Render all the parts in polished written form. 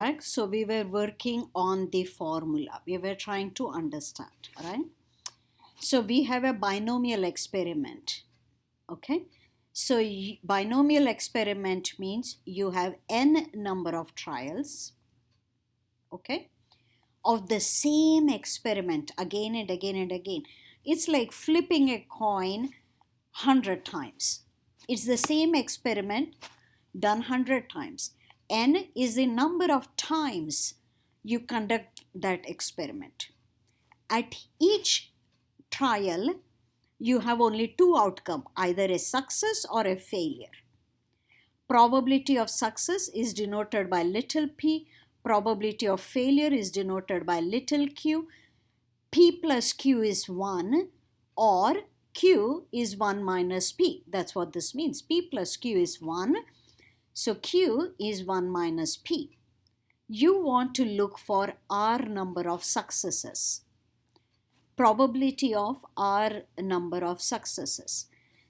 Right? So we were working on the formula. We were trying to understand, right? So we have a binomial experiment, okay? So binomial experiment means you have n number of trials, okay, of the same experiment again and again and again. It's like flipping a coin 100 times. It's the same experiment done 100 times. N is the number of times you conduct that experiment. At each trial, you have only two outcomes, either a success or a failure. Probability of success is denoted by little p. Probability of failure is denoted by little q. P plus q is 1 or q is 1 minus p. That's what this means. P plus q is 1. So q is 1 minus p. You want to look for r number of successes. Probability of r number of successes.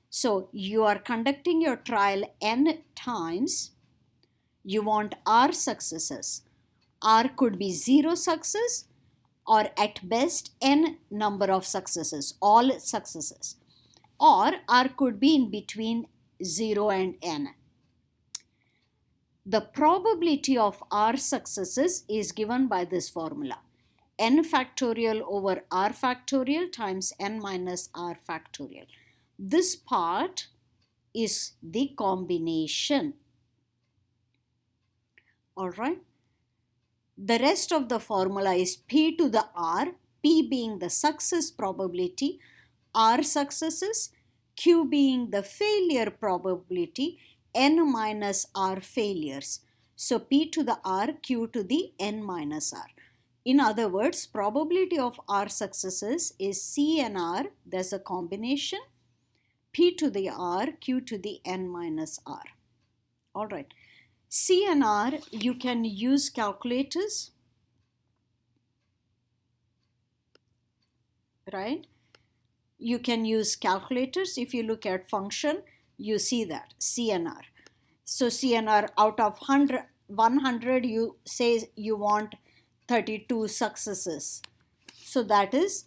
So you are conducting your trial n times. You want r successes. R could be 0 success or at best n number of successes, all successes. Or R could be in between 0 and n. The probability of R successes is given by this formula. N factorial over R factorial times n minus R factorial. This part is the combination. All right. The rest of the formula is P to the R, P being the success probability, R successes, Q being the failure probability, N minus R failures. So P to the R, Q to the N minus R. In other words, probability of R successes is C and R, there's a combination, P to the R, Q to the N minus R. All right. C and R, you can use calculators, right? You can use calculators. If you look at function, you see that, C and R. So C and R, out of 100, you say you want 32 successes. So that is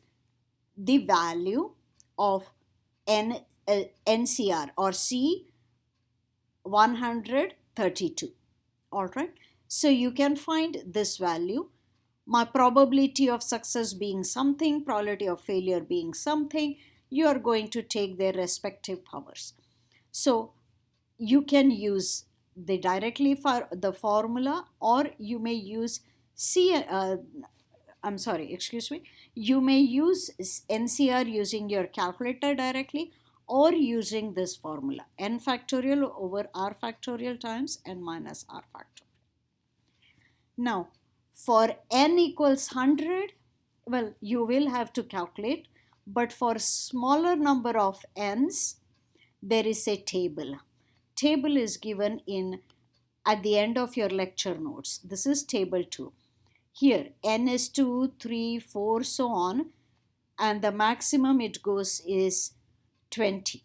the value of NCR or C 132. All right. So you can find this value. My probability of success being something, probability of failure being something, you are going to take their respective powers. So you can use the directly for the formula, or you may use you may use NCR using your calculator directly or using this formula, n factorial over r factorial times n minus r factorial. Now, for n equals 100, well, you will have to calculate, but for smaller number of n's, there is a table. Table is given at the end of your lecture notes. This is table 2. Here, n is 2, 3, 4, so on, and the maximum it goes is 20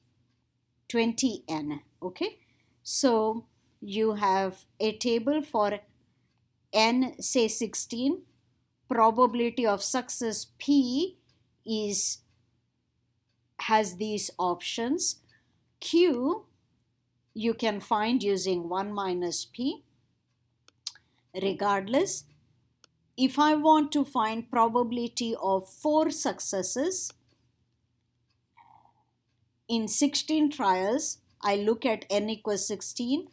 n, okay? So you have a table for n, say 16, probability of success P has these options. Q you can find using 1 minus P. Regardless, if I want to find probability of 4 successes in 16 trials, I look at n equals 16,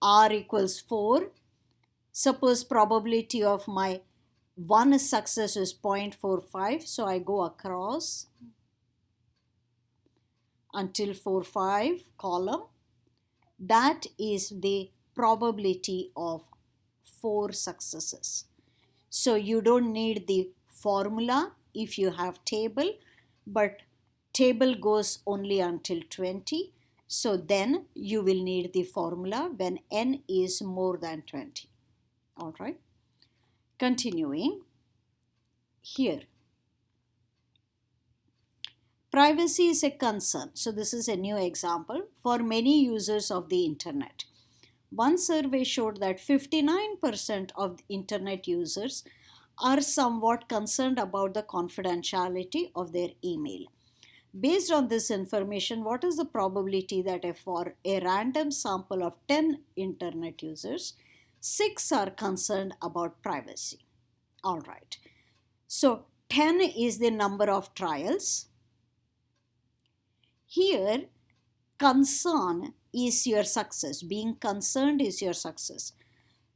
r equals 4. Suppose probability of my one success is 0.45, so I go across until 45 column. That is the probability of 4 successes. So you don't need the formula if you have table, but table goes only until 20. So then you will need the formula when n is more than 20. All right. Continuing here. Privacy is a concern. So this is a new example for many users of the internet. One survey showed that 59% of the internet users are somewhat concerned about the confidentiality of their email. Based on this information, what is the probability that for a random sample of 10 internet users, 6 are concerned about privacy? All right. So 10 is the number of trials. Here, concern is your success. Being concerned is your success.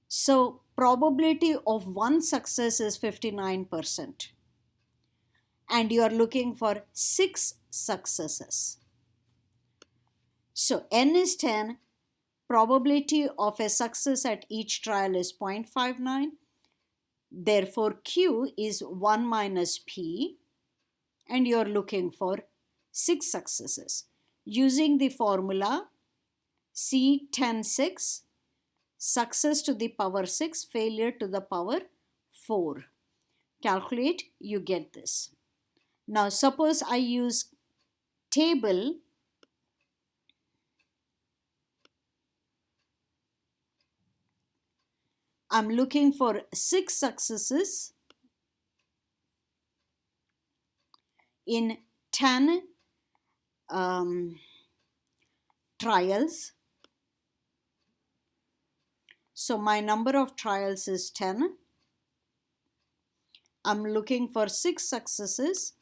So probability of one success is 59%. And you are looking for 6 successes. So n is 10. Probability of a success at each trial is 0.59. Therefore, Q is 1 minus P. And you are looking for 6 successes. Using the formula C10-6, success to the power 6, failure to the power 4. Calculate, you get this. Now suppose I use table. I'm looking for 6 successes in 10 trials. So my number of trials is 10. I'm looking for 6 successes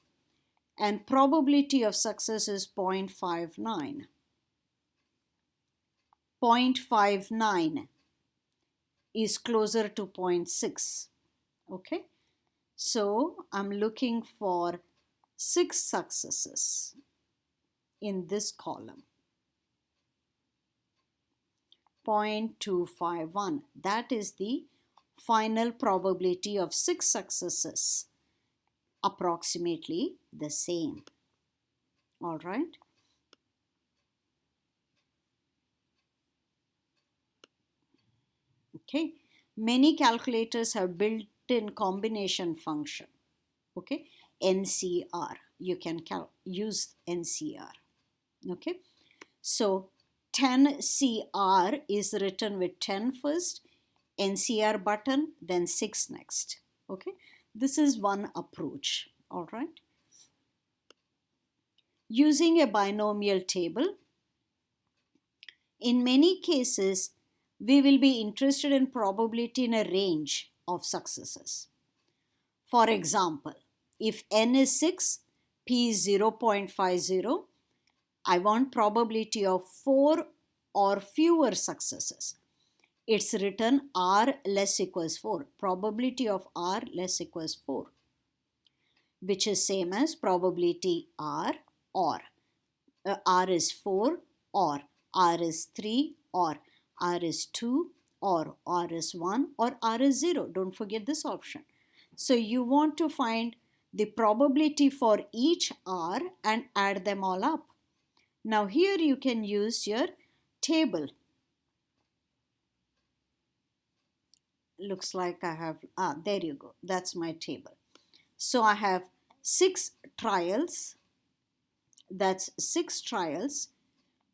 and probability of success is 0.59. 0.59 is closer to 0.6. Okay. So I'm looking for 6 successes in this column. 0.251. That is the final probability of 6 successes. Approximately the same. All right. Okay. Many calculators have built-in combination function. Okay. NCR. You can use NCR. Okay. So 10CR is written with 10 first, NCR button, then 6 next. Okay. This is one approach. All right. Using a binomial table, in many cases, we will be interested in probability in a range of successes. For example, if n is 6, p is 0.50, I want probability of 4 or fewer successes. It's written r less equals 4. Probability of r less equals 4, which is same as probability r or r is 4 or r is 3 or r is 2 or r is 1 or r is 0. Don't forget this option. So you want to find the probability for each r and add them all up. Now here you can use your table. Looks like I have, there you go. That's my table. So I have 6 trials. That's 6 trials.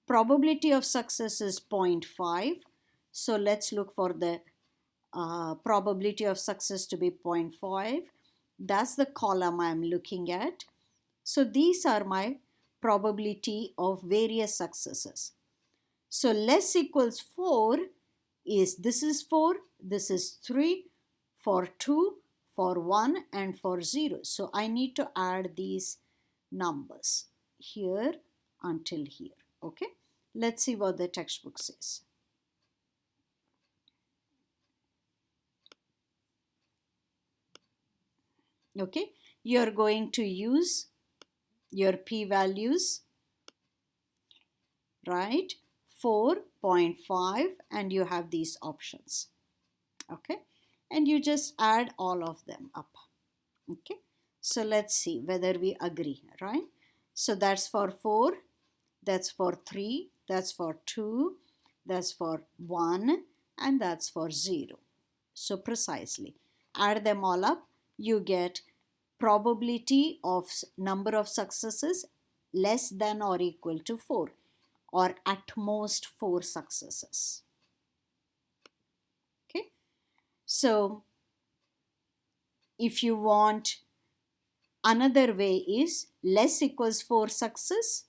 Probability of success is 0.5. So let's look for the probability of success to be 0.5. That's the column I'm looking at. So these are my probability of various successes. So less equals 4 is, this is 4, this is 3, for 2, for 1 and for 0. So I need to add these numbers here until here. Okay, let's see what the textbook says. Okay, you're going to use your p-values, right? 4.5 and you have these options. Okay, and you just add all of them up. Okay, so let's see whether we agree, right? So that's for 4, that's for 3, that's for 2, that's for 1 and that's for 0. So precisely add them all up, you get probability of number of successes less than or equal to 4 or at most 4 successes. So if you want, another way is less equals 4 success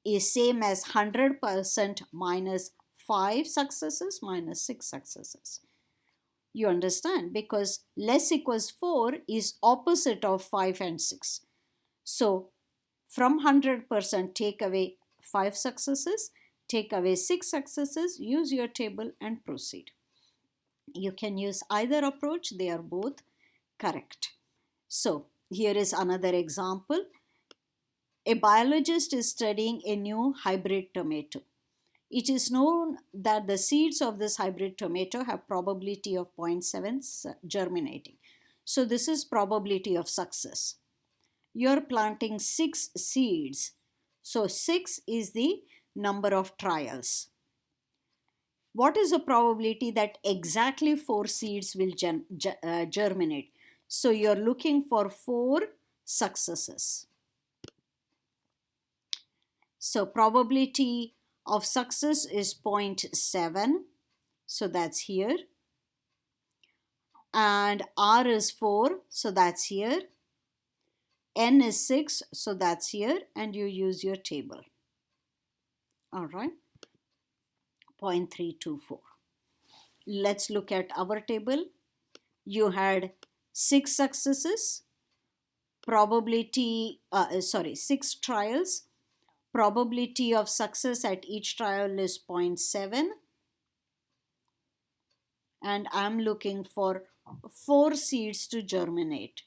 is same as 100% minus 5 successes minus 6 successes. You understand? Because less equals 4 is opposite of 5 and 6. So from 100% take away 5 successes, take away 6 successes, use your table and proceed. You can use either approach, they are both correct. So here is another example. A biologist is studying a new hybrid tomato. It is known that the seeds of this hybrid tomato have probability of 0.7 germinating. So this is probability of success. You're planting 6 seeds. So 6 is the number of trials. What is the probability that exactly 4 seeds will germinate? So you're looking for 4 successes. So probability of success is 0.7. So that's here. And R is 4. So that's here. N is 6. So that's here. And you use your table. All right. 0.324. Let's look at our table. You had 6 successes. Probability, 6 trials. Probability of success at each trial is 0.7. And I'm looking for 4 seeds to germinate.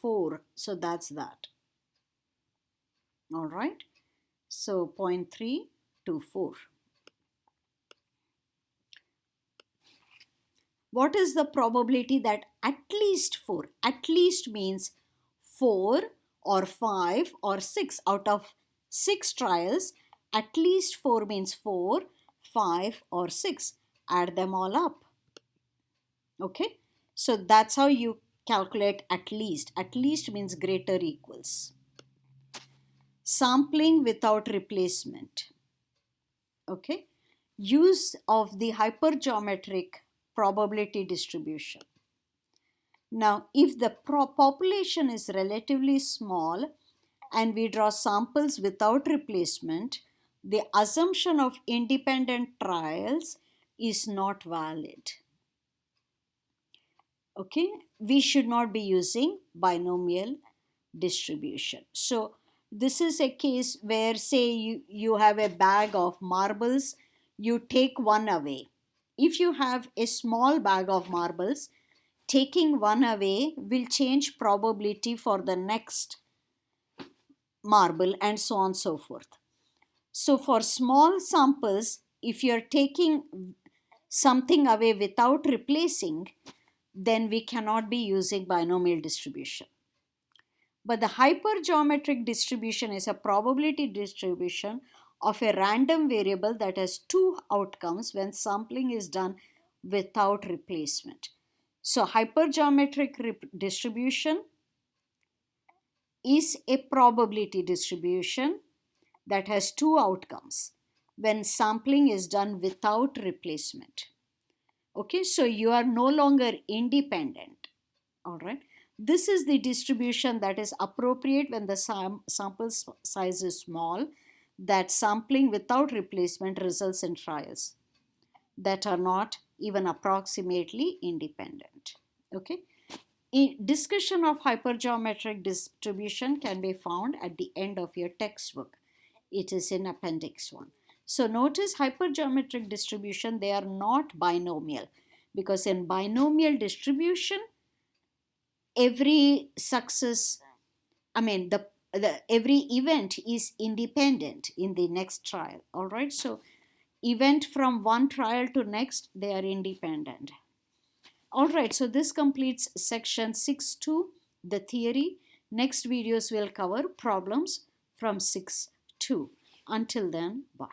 4. So that's that. All right. So 0.324. What is the probability that at least 4? At least means 4 or 5 or 6 out of 6 trials. At least 4 means 4, 5 or 6. Add them all up. Okay. So that's how you calculate at least. At least means greater equals. Sampling without replacement. Okay. Use of the hypergeometric probability distribution. Now, if the population is relatively small and we draw samples without replacement, the assumption of independent trials is not valid. Okay, we should not be using binomial distribution. So this is a case where, say you have a bag of marbles, you take one away. If you have a small bag of marbles, taking one away will change probability for the next marble and so on and so forth. So for small samples, if you're taking something away without replacing, then we cannot be using binomial distribution. But the hypergeometric distribution is a probability distribution of a random variable that has 2 outcomes when sampling is done without replacement. So hypergeometric distribution is a probability distribution that has 2 outcomes when sampling is done without replacement. Okay, so you are no longer independent. All right. This is the distribution that is appropriate when the sample size is small, that sampling without replacement results in trials that are not even approximately independent. Okay. Discussion of hypergeometric distribution can be found at the end of your textbook. It is in Appendix 1. So notice hypergeometric distribution, they are not binomial, because in binomial distribution, every success, every event is independent in the next trial. All right. So event from one trial to next, they are independent. All right. So this completes section 6.2, the theory. Next videos will cover problems from 6.2. Until then, bye.